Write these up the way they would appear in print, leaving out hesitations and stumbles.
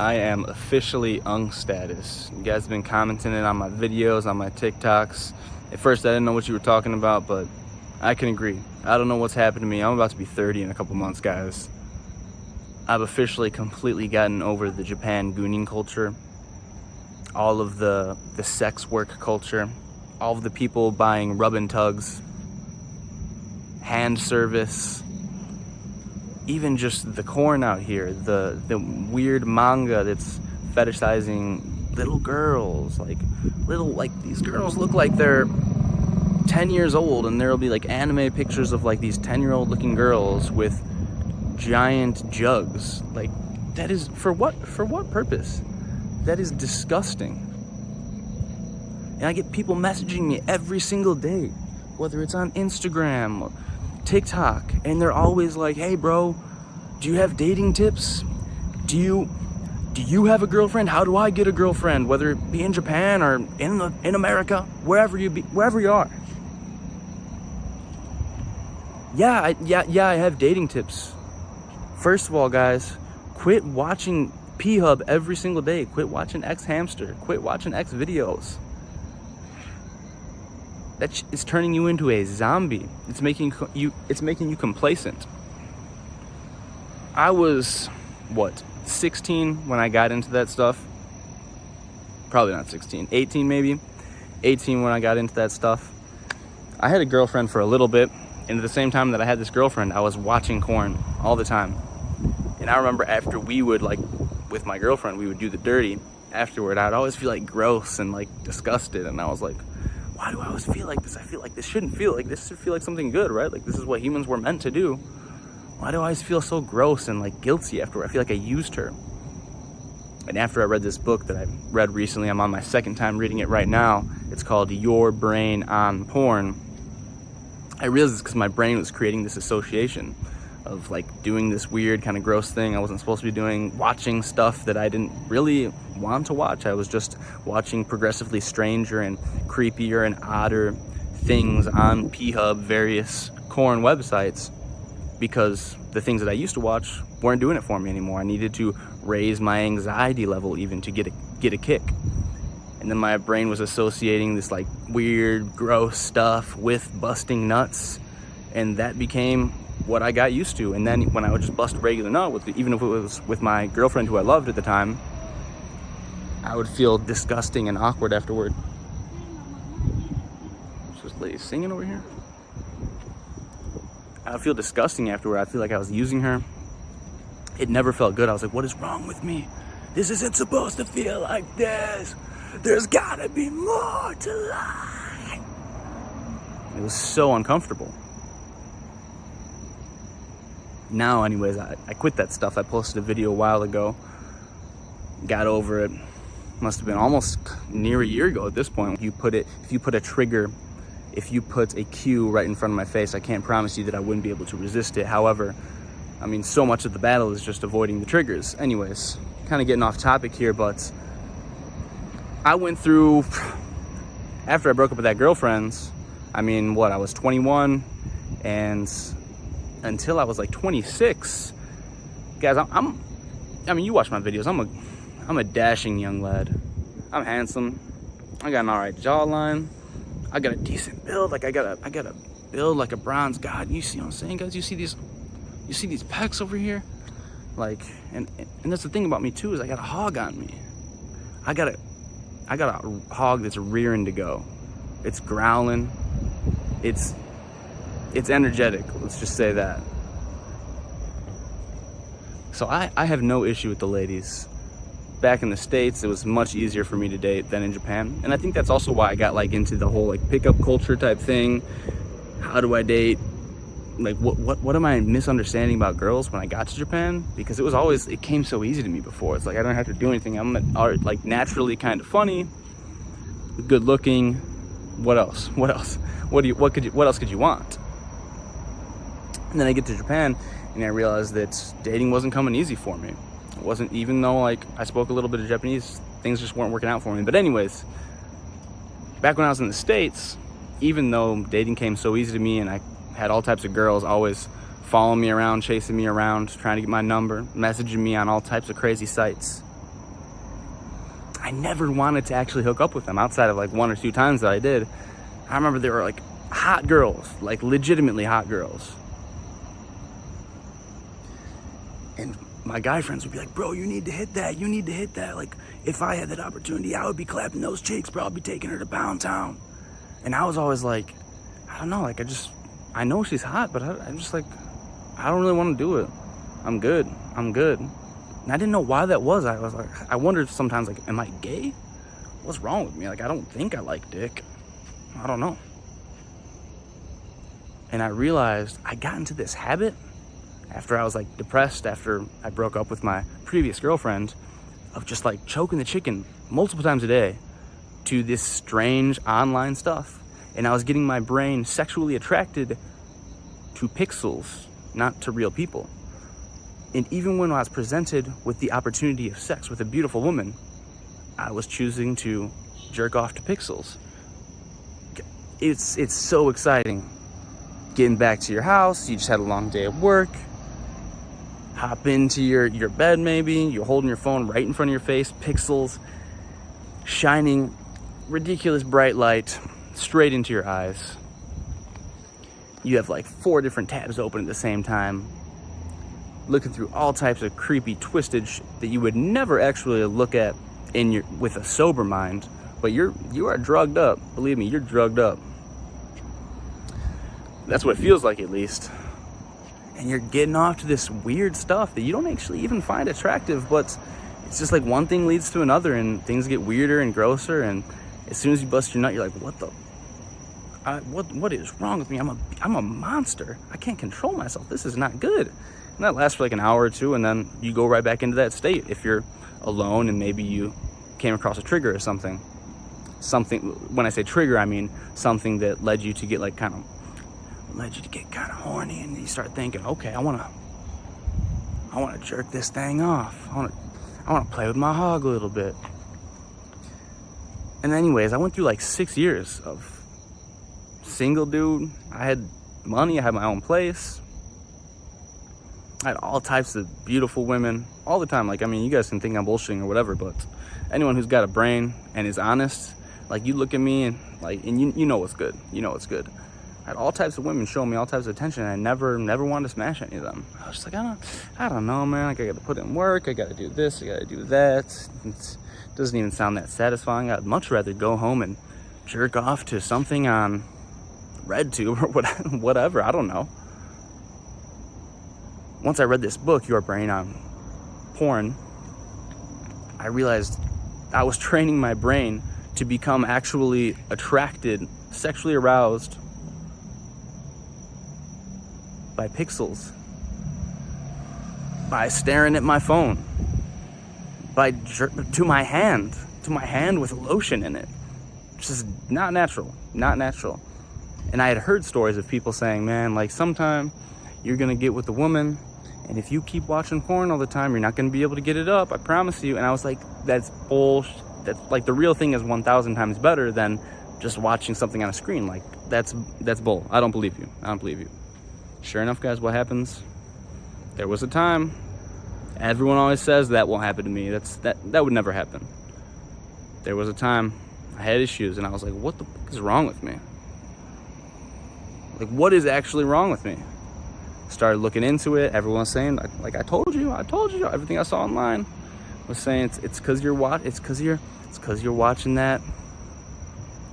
I am officially ung status. You guys have been commenting it on my videos, on my TikToks. At first I didn't know what you were talking about, but I can agree. I don't know what's happened to me. I'm about to be 30 in a couple months, guys. I've officially completely gotten over the Japan gooning culture, all of the sex work culture, all of the people buying rub-and tugs, hand service, even just the corn out here, the weird manga that's fetishizing little girls, like these girls look like they're 10 years old, and there'll be like anime pictures of like these 10-year-old looking girls with giant jugs. Like, that is for what purpose? That is disgusting. And I get people messaging me every single day, whether it's on Instagram or TikTok, and they're always like, hey bro, do you have dating tips? Do you have a girlfriend? How do I get a girlfriend? Whether it be in Japan or in America, wherever you are. Yeah, I have dating tips. First of all, guys, quit watching P-Hub every single day. Quit watching X Hamster. Quit watching X videos. That is turning you into a zombie. It's making you complacent. I was, 16 when I got into that stuff? Probably not 16, 18 maybe. 18 when I got into that stuff. I had a girlfriend for a little bit, and at the same time that I had this girlfriend, I was watching porn all the time. And I remember after we would, with my girlfriend, we would do the dirty afterward, I'd always feel like gross and disgusted, and I was like, why do I always feel like this? I feel like this shouldn't feel like this. Should feel like something good, right? Like, this is what humans were meant to do. Why do I always feel so gross and guilty after? I feel like I used her. And after I read this book that I read recently, I'm on my second time reading it right now. It's called Your Brain on Porn. I realized it's because my brain was creating this association of doing this weird kind of gross thing I wasn't supposed to be doing, watching stuff that I didn't really want to watch. I was just watching progressively stranger and creepier and odder things on P-Hub, various corn websites, because the things that I used to watch weren't doing it for me anymore. I needed to raise my anxiety level even to get a kick. And then my brain was associating this weird, gross stuff with busting nuts, and that became what I got used to. And then when I would just bust a regular nut, even if it was with my girlfriend who I loved at the time, I would feel disgusting and awkward afterward. Is this lady singing over here? I would feel disgusting afterward. I feel like I was using her. It never felt good. I was like, what is wrong with me? This isn't supposed to feel like this. There's gotta be more to life. It was so uncomfortable. Now, anyways, I quit that stuff. I posted a video a while ago. Got over it. Must have been almost near a year ago at this point. If you put a cue right in front of my face, I can't promise you that I wouldn't be able to resist it. However, I mean, so much of the battle is just avoiding the triggers. Anyways, kind of getting off topic here, but I went through, after I broke up with that girlfriend, I was 21, and until I was 26, guys, you watch my videos, I'm a dashing young lad. I'm handsome. I got an alright jawline. I got a decent build. I got a build like a bronze god. You see what I'm saying, guys? You see these pecs over here? And that's the thing about me too, is I got a hog on me. I got a hog that's rearing to go. It's growling. It's energetic, let's just say that. So I have no issue with the ladies. Back in the States, it was much easier for me to date than in Japan. And I think that's also why I got into the whole pickup culture type thing. How do I date? What am I misunderstanding about girls when I got to Japan? Because it came so easy to me before. It's I don't have to do anything. I'm naturally kind of funny, good looking. What else? What else could you want? And then I get to Japan and I realized that dating wasn't coming easy for me. It wasn't, even though I spoke a little bit of Japanese, things just weren't working out for me. But anyways, back when I was in the States, even though dating came so easy to me and I had all types of girls always following me around, chasing me around, trying to get my number, messaging me on all types of crazy sites, I never wanted to actually hook up with them outside of like 1 or 2 times that I did. I remember they were like hot girls, like legitimately hot girls. And my guy friends would be like, bro, you need to hit that. You need to hit that. Like, if I had that opportunity, I would be clapping those cheeks, bro. I'd be taking her to Pound Town. And I was always like, I don't know. Like, I know she's hot, but I'm just like, I don't really want to do it. I'm good. And I didn't know why that was. I wondered sometimes, like, am I gay? What's wrong with me? Like, I don't think I like dick. I don't know. And I realized I got into this habit after I was like depressed, after I broke up with my previous girlfriend, of just like choking the chicken multiple times a day to this strange online stuff. And I was getting my brain sexually attracted to pixels, not to real people. And even when I was presented with the opportunity of sex with a beautiful woman, I was choosing to jerk off to pixels. It's so exciting. Getting back to your house, you just had a long day of work, hop into your bed maybe, you're holding your phone right in front of your face, pixels shining ridiculous bright light straight into your eyes. You have like 4 different tabs open at the same time, looking through all types of creepy, twisted shit that you would never actually look at with a sober mind, but you are drugged up. Believe me, you're drugged up. That's what it feels like, at least. And you're getting off to this weird stuff that you don't actually even find attractive, but it's just like one thing leads to another, and things get weirder and grosser, and as soon as you bust your nut, you're like, what is wrong with me? I'm a monster. I can't control myself. This is not good. And that lasts for like an hour or 2, and then you go right back into that state if you're alone and maybe you came across a trigger or something. When I say trigger, I mean something that led you to get kind of horny, and you start thinking, okay, I want to jerk this thing off. I want to play with my hog a little bit. And anyways, I went through like 6 years of single dude. I had money, I had my own place. I had all types of beautiful women all the time. Like, I mean, you guys can think I'm bullshitting or whatever, but anyone who's got a brain and is honest, like, you look at me and you know what's good. You know what's good. I had all types of women showing me all types of attention, and I never wanted to smash any of them. I was just like, I don't know, man. Like, I got to put in work. I got to do this. I got to do that. It doesn't even sound that satisfying. I'd much rather go home and jerk off to something on RedTube or whatever. I don't know. Once I read this book, Your Brain on Porn, I realized I was training my brain to become actually attracted, sexually aroused by pixels, by staring at my phone, to my hand with lotion in it. It's just not natural. And I had heard stories of people saying, man, like, sometime you're gonna get with a woman, and if you keep watching porn all the time, you're not gonna be able to get it up, I promise you. And I was like, that's bullshit. That's like, the real thing is 1,000 times better than just watching something on a screen. Like, that's bull. I don't believe you. Sure enough, guys, what happens? There was a time. Everyone always says that won't happen to me. That would never happen. There was a time I had issues, and I was like, what the fuck is wrong with me? Like, what is actually wrong with me? Started looking into it. Everyone was saying, like, I told you. Everything I saw online was saying it's because you're watching that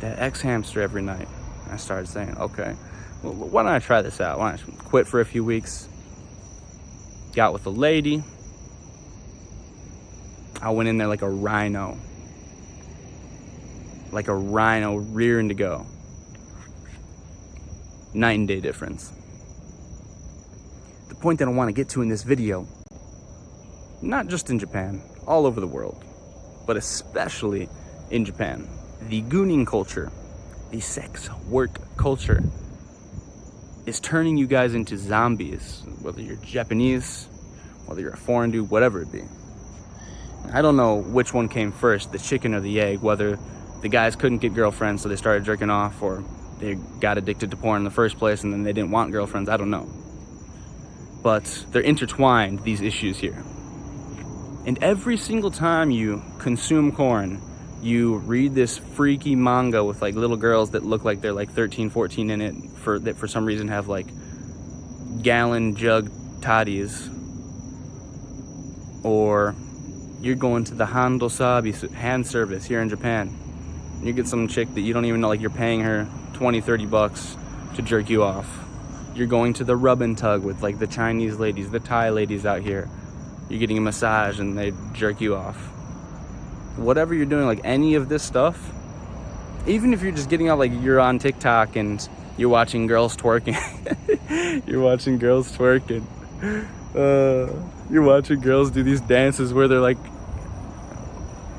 X Hamster every night. And I started saying, okay, well, why don't I try this out? Why don't I quit for a few weeks? Got with a lady. I went in there like a rhino rearing to go. Night and day difference. The point that I want to get to in this video, not just in Japan, all over the world, but especially in Japan, the gooning culture, the sex work culture, is turning you guys into zombies, whether you're Japanese, whether you're a foreign dude, whatever it be. I don't know which one came first, the chicken or the egg, whether the guys couldn't get girlfriends so they started jerking off, or they got addicted to porn in the first place and then they didn't want girlfriends. I don't know. But they're intertwined, these issues here. And every single time you consume porn, you read this freaky manga with like little girls that look like they're like 13, 14 in it that for some reason have like gallon jug toddies. Or you're going to the Handosabi hand service here in Japan. You get some chick that you don't even know, like you're paying her 20, 30 bucks to jerk you off. You're going to the rub and tug with like the Chinese ladies, the Thai ladies out here. You're getting a massage and they jerk you off. Whatever you're doing, like any of this stuff, even if you're just getting out, like you're on TikTok and you're watching girls twerking. You're watching girls twerking. You're watching girls do these dances where they're like,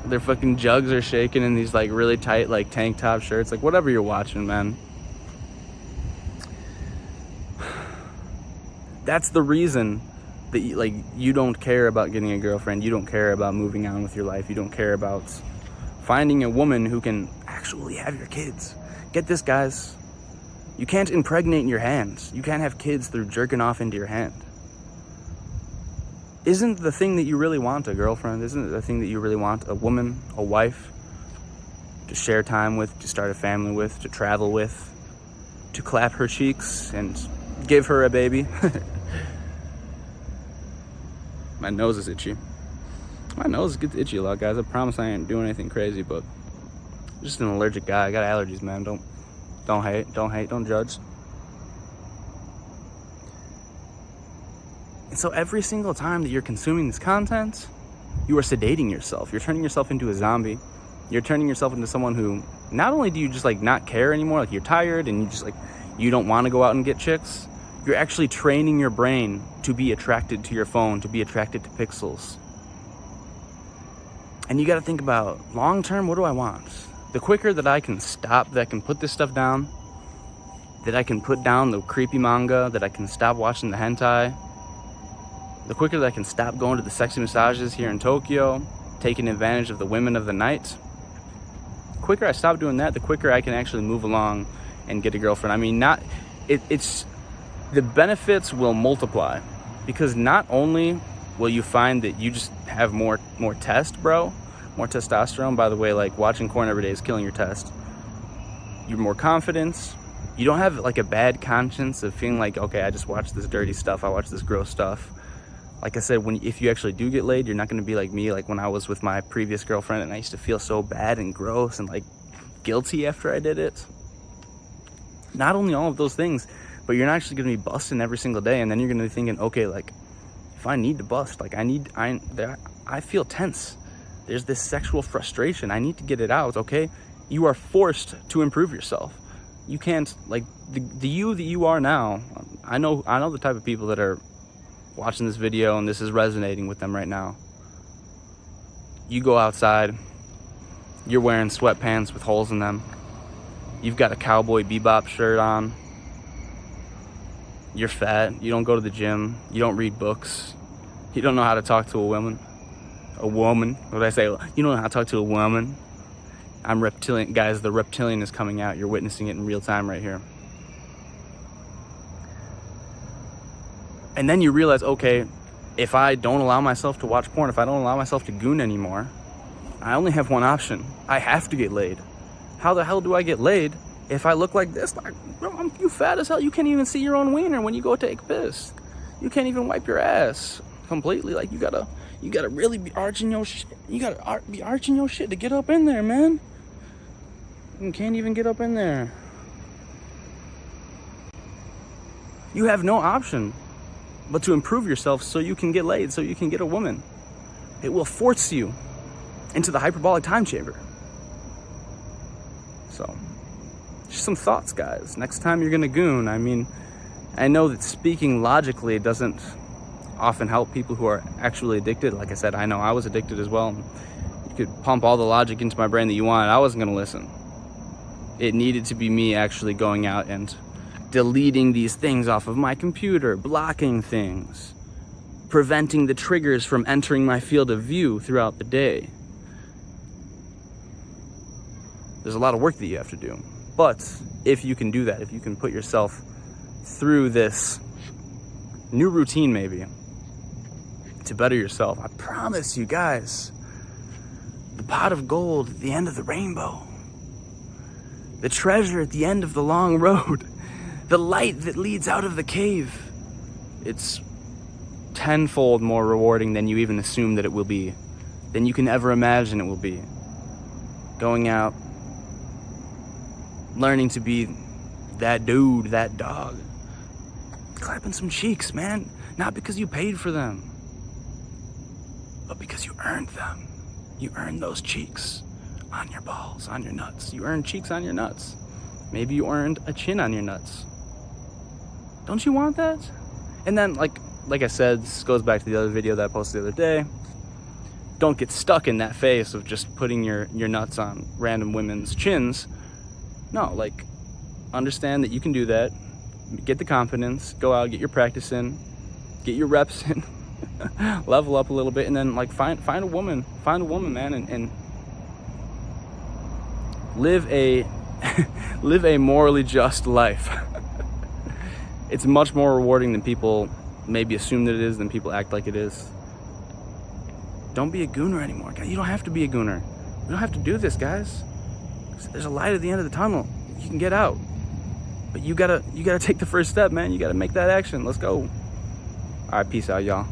their fucking jugs are shaking in these like really tight like tank top shirts. Like whatever you're watching, man. That's the reason that you don't care about getting a girlfriend. You don't care about moving on with your life. You don't care about finding a woman who can actually have your kids. Get this, guys. You can't impregnate your hands. You can't have kids through jerking off into your hand. Isn't the thing that you really want a girlfriend? Isn't it the thing that you really want a woman, a wife, to share time with, to start a family with, to travel with, to clap her cheeks and give her a baby? My nose is itchy. My nose gets itchy a lot, guys. I promise I ain't doing anything crazy, but I'm just an allergic guy. I got allergies, man. Don't hate, don't judge. And so every single time that you're consuming this content, you are sedating yourself. You're turning yourself into a zombie. You're turning yourself into someone who not only do you just like not care anymore, like you're tired and you just like, you don't want to go out and get chicks. You're actually training your brain to be attracted to your phone, to be attracted to pixels. And you got to think about long term, what do I want? The quicker that I can stop, that I can put this stuff down, that I can put down the creepy manga, that I can stop watching the hentai, the quicker that I can stop going to the sexy massages here in Tokyo, taking advantage of the women of the night, the quicker I stop doing that, the quicker I can actually move along and get a girlfriend. I mean, it's the benefits will multiply, because not only will you find that you just have more test, bro, more testosterone. By the way, like watching porn every day is killing your test. You're more confident. You don't have like a bad conscience of feeling like, okay, I just watched this dirty stuff, I watched this gross stuff. Like I said, if you actually do get laid, you're not going to be like me, like when I was with my previous girlfriend and I used to feel so bad and gross and like guilty after I did it. Not only all of those things, but you're not actually going to be busting every single day. And then you're going to be thinking, okay, like if I need to bust, like I feel tense. There's this sexual frustration. I need to get it out, okay? You are forced to improve yourself. You can't, like, the you that you are now, I know the type of people that are watching this video and this is resonating with them right now. You go outside, you're wearing sweatpants with holes in them. You've got a Cowboy Bebop shirt on. You're fat. You don't go to the gym. You don't read books. You don't know how to talk to a woman. What did I say? You don't know how to talk to a woman. I'm reptilian. Guys, the reptilian is coming out. You're witnessing it in real time right here. And then you realize, okay, if I don't allow myself to watch porn, if I don't allow myself to goon anymore, I only have one option. I have to get laid. How the hell do I get laid if I look like this? Like, bro, you fat as hell. You can't even see your own wiener when you go take a piss. You can't even wipe your ass completely. Like, you gotta really be arching your shit. You gotta be arching your shit to get up in there, man. You can't even get up in there. You have no option but to improve yourself so you can get laid, so you can get a woman. It will force you into the hyperbolic time chamber. So, just some thoughts, guys. Next time you're gonna goon, I mean, I know that speaking logically doesn't often help people who are actually addicted. Like I said, I know I was addicted as well. You could pump all the logic into my brain that you wanted. I wasn't gonna listen. It needed to be me actually going out and deleting these things off of my computer, blocking things, preventing the triggers from entering my field of view throughout the day. There's a lot of work that you have to do. But if you can do that, if you can put yourself through this new routine maybe, to better yourself. I promise you guys, the pot of gold at the end of the rainbow, the treasure at the end of the long road, the light that leads out of the cave, it's tenfold more rewarding than you even assume that it will be, than you can ever imagine it will be. Going out, learning to be that dude, that dog, clapping some cheeks, man, not because you paid for them, but because you earned them. You earned those cheeks on your balls, on your nuts. You earned cheeks on your nuts. Maybe you earned a chin on your nuts. Don't you want that? And then, like I said, this goes back to the other video that I posted the other day. Don't get stuck in that phase of just putting your nuts on random women's chins. No, like, understand that you can do that. Get the confidence, go out, get your practice in, get your reps in, level up a little bit, and then like find a woman, man, and live a live a morally just life. It's much more rewarding than people maybe assume that it is, than people act like it is. Don't be a gooner anymore. You don't have to be a gooner. We don't have to do this, guys. There's a light at the end of the tunnel. You can get out. But you gotta take the first step, man. You gotta make that action. Let's go. All right, peace out, y'all.